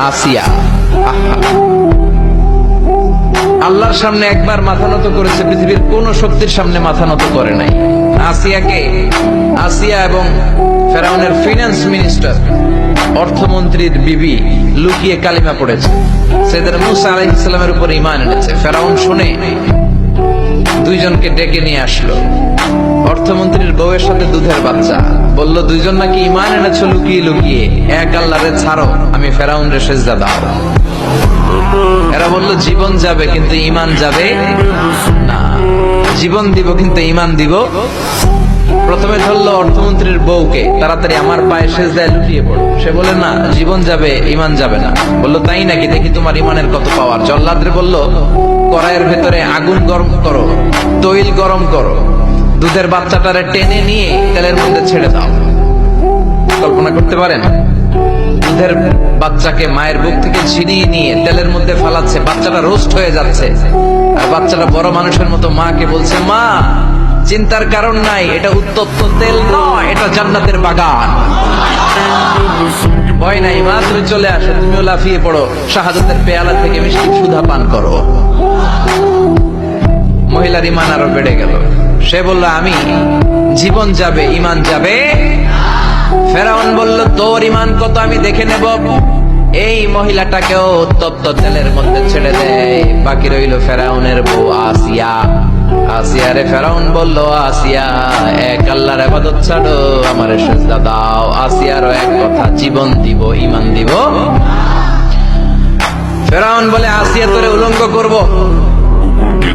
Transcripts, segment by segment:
আসিয়া। আল্লাহর সামনে একবার মাথা নত করেছে, পৃথিবীর কোন শক্তির সামনে মাথা নত করে নাই। আসিয়াকে, আসিয়া এবং ফেরাউনের ফিনান্স মিনিস্টার, অর্থমন্ত্রীর বিবি লুকিয়ে কালিমা পড়েছে, সাইয়েদনা মূসা আলাইহিস সালামের উপর ঈমান এনেছে। ফেরাউন শুনে দুইজনকে ডেকে নিয়ে আসলো। অর্থমন্ত্রীর বউয়ের সাথে দুধের বাচ্চা, বলল দুইজন নাকি ঈমান এনেছো লুকিয়ে লুকিয়ে, এক আল্লাহরে ছাড়ো, আমি ফেরাউনরে সেজদা দাও। এরা বলল জীবন যাবে কিন্তু ঈমান যাবে না, জীবন দিব কিন্তু ঈমান দিব। প্রথমে ধরলো অর্থমন্ত্রীর বউকে, তাড়াতাড়ি আমার পায়ে সেজদায় লুটিয়ে পড়ো। সে বলে না, জীবন যাবে ঈমান যাবে না। বললো তাই নাকি, দেখি তোমার ঈমানের কত পাওয়ার। জল্লাদরে বলল কড়াইয়ের ভেতরে আগুন গরম করো, তৈল গরম করো, দুধের বাচ্চাটারে টেনে নিয়ে তেলের মধ্যে ছেড়ে দাও। কল্পনা করতে পারেন? দুধের বাচ্চাকে মায়ের বুক থেকে ছিনিয়ে নিয়ে তেলের মধ্যে ফালাচ্ছে, বাচ্চাটা রোস্ট হয়ে যাচ্ছে, আর বাচ্চাটা বড় মানুষের মতো মাকে বলছে, মা চিন্তার কারণ নাই, এটা উত্তপ্ত তেল নয়, এটা জান্নাতের বাগান। ভয় নাই মা, তুমি চলে আসো, তুমিও লাফিয়ে পড়ো, শাহাদাতের পেয়ালা থেকে মিষ্টি সুধা পান করো। মহিলার ঈমান আরো বেড়ে গেল। সে বলল আমি, জীবন যাবে ঈমান যাবে। ফেরাউন বলল তোর ঈমান কত আমি দেখে নেব। এই মহিলাটাকেও উত্তপ্ত তেলের মধ্যে ছেড়ে দেয়। বাকি রইল ফেরাউনের বউ আসিয়া। আসিয়ারে ফেরাউন বলল, আসিয়া এক আল্লাহর ইবাদত ছাড়ো, আমারে সেজদা দাও। আসিয়ারও এক কথা, জীবন দিব ঈমান দিব। ফেরাউন বলে, আসিয়া তোরে উলঙ্গ করব,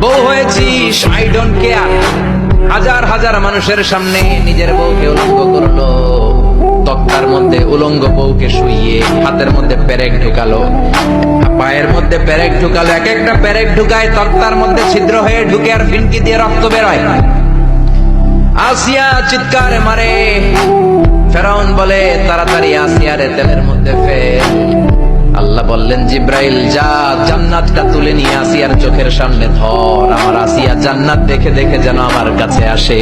বউ হয়েছিস, আই ডোন্ট কেয়ার। হাজার হাজার মানুষের সামনে নিজের বউকে উলঙ্গ করলো। তক্তার মধ্যে উলঙ্গ বউকে শুইয়ে হাতের মধ্যে পেরেক ঢুকালো, পায়ের মধ্যে পেরেক ঢুকালো। এক একটা পেরেক ঢুকায় তক্তার মধ্যে ছিদ্র হয়ে ঢুকে আর ফিনকি দিয়ে রক্ত বেরোয়। আসিয়া চিৎকার মারে। ফেরাউন বলে তাড়াতাড়ি আসিয়ারে তেলের মধ্যে ফেল। আল্লাহ বললেন জিব্রাইল যা, জান্নাতটা তুলে নিয়ে আসিয়ার চোখের সামনে ধর, আমার আসিয়া জান্নাত দেখে দেখে যেন আমার কাছে আসে।